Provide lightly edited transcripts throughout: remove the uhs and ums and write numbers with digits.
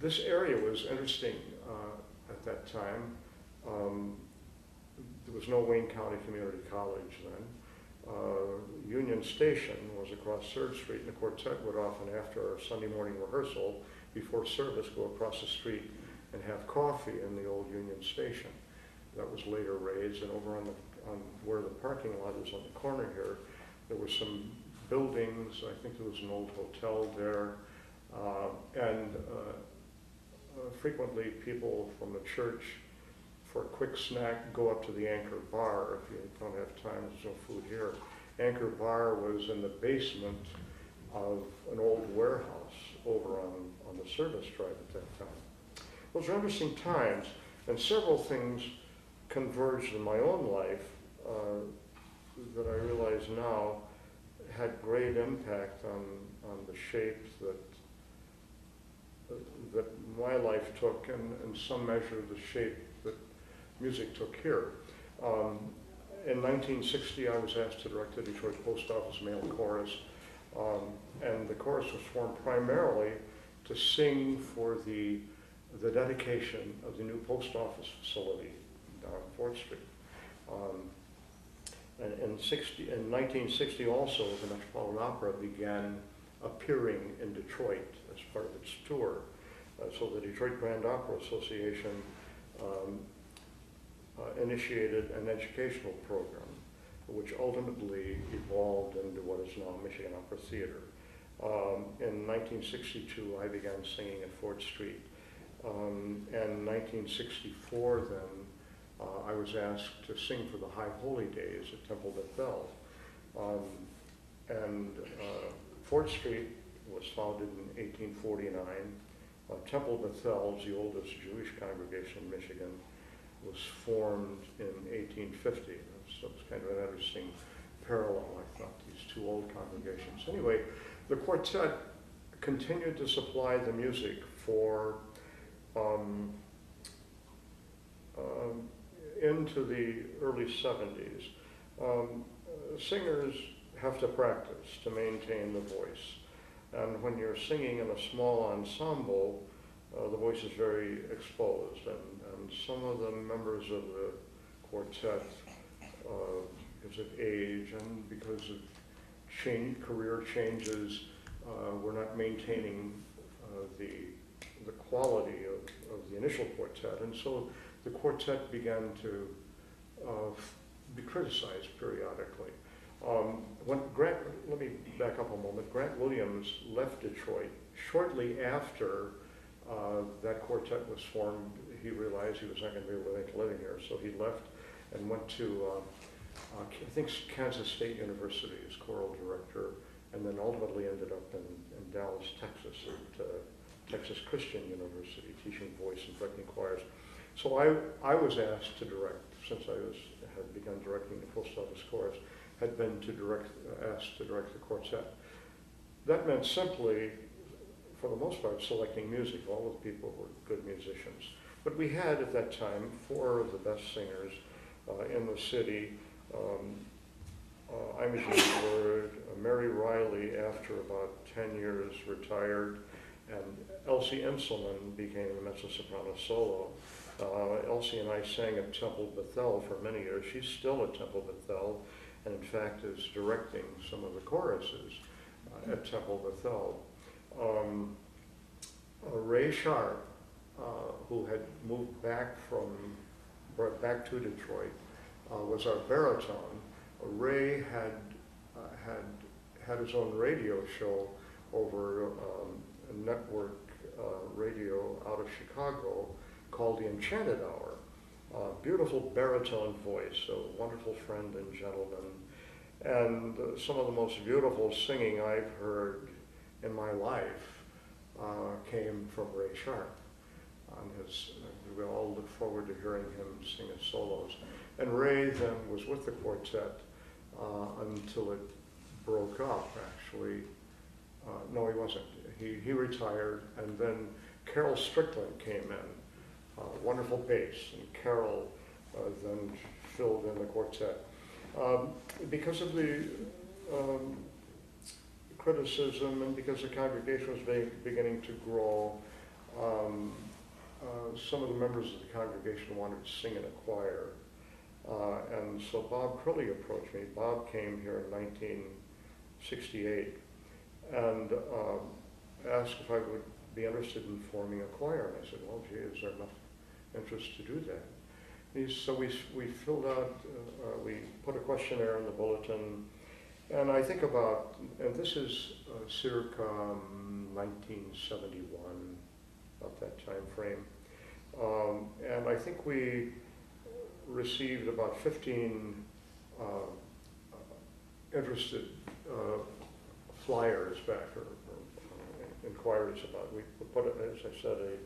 This area was interesting at that time. There was no Wayne County Community College then. Union Station was across 3rd Street, and the quartet would often, after our Sunday morning rehearsal, before service, go across the street and have coffee in the old Union Station. That was later raised, and over on where the parking lot is on the corner here, there were some buildings. I think there was an old hotel there, and frequently people from the church, for a quick snack, go up to the Anchor Bar. If you don't have time, there's no food here. Anchor Bar was in the basement of an old warehouse over on the service drive at that time. Those were interesting times, and several things converged in my own life that I realize now had great impact on the shape that my life took, and in some measure the shape that music took here. In 1960, I was asked to direct the Detroit Post Office Male Chorus, and the chorus was formed primarily to sing for the dedication of the new post office facility down on Fort Street. And in 1960 also, the Metropolitan Opera began appearing in Detroit as part of its tour. So the Detroit Grand Opera Association initiated an educational program, which ultimately evolved into what is now Michigan Opera Theater. In 1962, I began singing at Fort Street. In 1964 then, I was asked to sing for the High Holy Days at Temple Bethel. Fort Street was founded in 1849. Temple Bethel, the oldest Jewish congregation in Michigan, was formed in 1850. So it's kind of an interesting parallel, I thought, these two old congregations. Anyway, the quartet continued to supply the music for into the early 70s. Singers have to practice to maintain the voice. And when you're singing in a small ensemble, the voice is very exposed. And some of the members of the quartet, because of age and because of career changes, were not maintaining the quality of the initial quartet. And so the quartet began to be criticized periodically. Let me back up a moment. Grant Williams left Detroit shortly after that quartet was formed. He realized he was not going to be able to make a living here, so he left and went to, I think, Kansas State University as choral director, and then ultimately ended up in Dallas, Texas, at Texas Christian University, teaching voice and directing choirs. So I was asked to direct, since I had begun directing the Post Office Chorus, had been asked to direct the quartet. That meant simply, for the most part, selecting music. All of the people were good musicians. But we had, at that time, 4 of the best singers in the city. Imogen Word, Mary Riley, after about 10 years, retired, and Elsie Inselman became a mezzo-soprano solo. Elsie and I sang at Temple Bethel for many years. She's still at Temple Bethel, and in fact is directing some of the choruses at Temple Bethel. Ray Sharp, who had moved back to Detroit, was our baritone. Ray had his own radio show over a network radio out of Chicago called The Enchanted Hour. Beautiful baritone voice, a wonderful friend and gentleman, and some of the most beautiful singing I've heard in my life came from Ray Sharp. We all look forward to hearing him sing his solos. And Ray then was with the quartet until it broke up, actually. No, he wasn't. He retired, and then Carol Strickland came in, wonderful bass, and Carol then filled in the quartet. Because of the criticism and because the congregation was beginning to grow, some of the members of the congregation wanted to sing in a choir. And so Bob Crilly approached me. Bob came here in 1968 and asked if I would be interested in forming a choir. And I said, well, gee, is there enough interest to do that? So we filled out, we put a questionnaire in the bulletin, and I think about, and this is circa 1971, about that time frame. And I think we received about 15 interested flyers back, or inquiries about. We put, as I said, a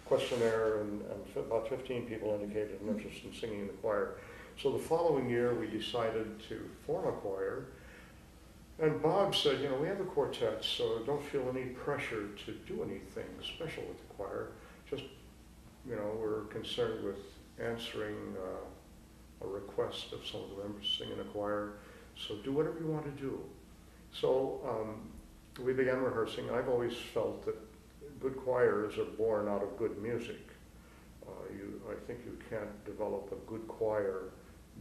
questionnaire, and about 15 people indicated an interest in singing in the choir. So the following year we decided to form a choir, and Bob said, you know, we have a quartet, so don't feel any pressure to do anything special with the choir. Just, you know, we're concerned with answering a request of some of the members to sing in a choir, so do whatever you want to do. So we began rehearsing. I've always felt that good choirs are born out of good music. I think you can't develop a good choir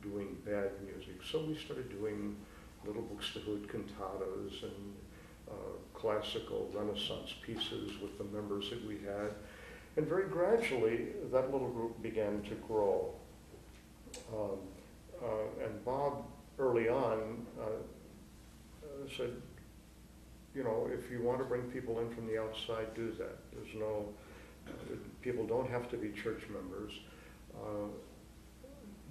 doing bad music. So we started doing little Buxtehude cantatas and classical Renaissance pieces with the members that we had. And very gradually, that little group began to grow. And Bob, early on, said, you know, if you want to bring people in from the outside, do that. There's no, people don't have to be church members,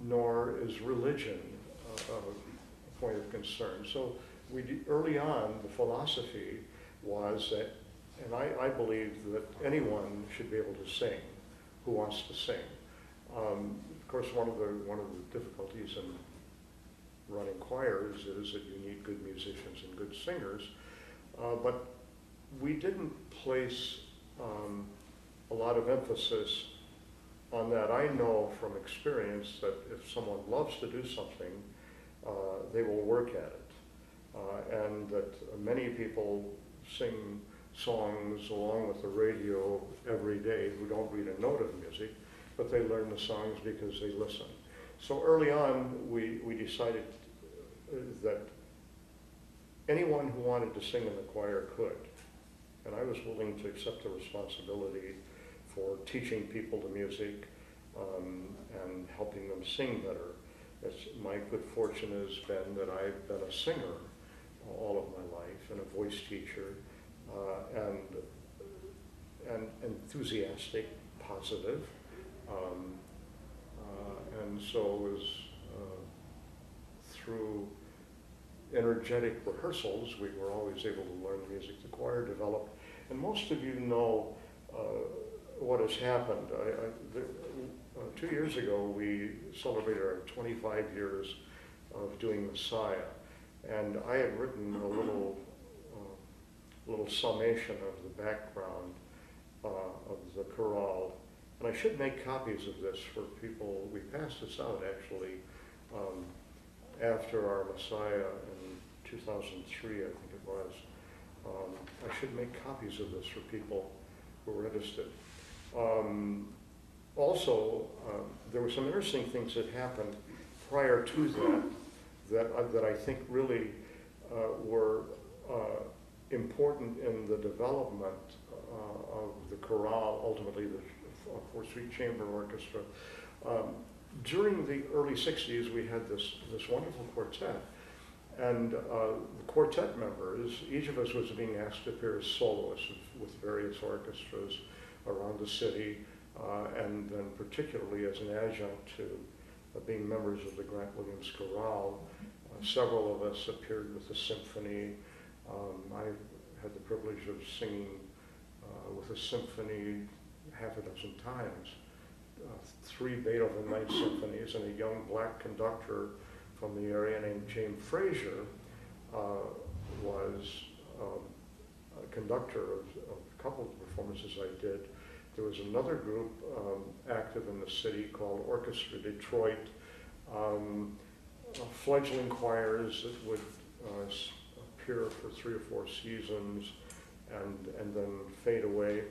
nor is religion a point of concern. So early on, the philosophy was that, and I believe that anyone should be able to sing who wants to sing. Of course, one of the difficulties in running choirs is that you need good musicians and good singers. But we didn't place a lot of emphasis on that. I know from experience that if someone loves to do something, they will work at it. And that many people sing songs along with the radio every day who don't read a note of music, but they learn the songs because they listen. So early on, we decided that anyone who wanted to sing in the choir could. And I was willing to accept the responsibility for teaching people the music and helping them sing better. My good fortune has been that I've been a singer all of my life and a voice teacher, and enthusiastic, positive. And so it was through energetic rehearsals, we were always able to learn the music the choir developed. And most of you know what has happened. 2 years ago, we celebrated our 25 years of doing Messiah. And I had written a little summation of the background of the chorale. And I should make copies of this for people. We passed this out, actually, after our Messiah in 2003, I think it was. I should make copies of this for people who are interested. Also, there were some interesting things that happened prior to that I think really were important in the development of the chorale, ultimately the Fort Street Chamber Orchestra. During the early 60s, we had this wonderful quartet. And the quartet members, each of us was being asked to appear as soloists with various orchestras around the city, and then particularly as an adjunct to being members of the Grant Williams Chorale. Several of us appeared with the symphony. I had the privilege of singing with a symphony half a dozen times. 3 Beethoven Ninth Symphonies, and a young black conductor from the area named James Frazier was a conductor of a couple of performances I did. There was another group active in the city called Orchestra Detroit, fledgling choirs that would appear for 3 or 4 seasons and then fade away.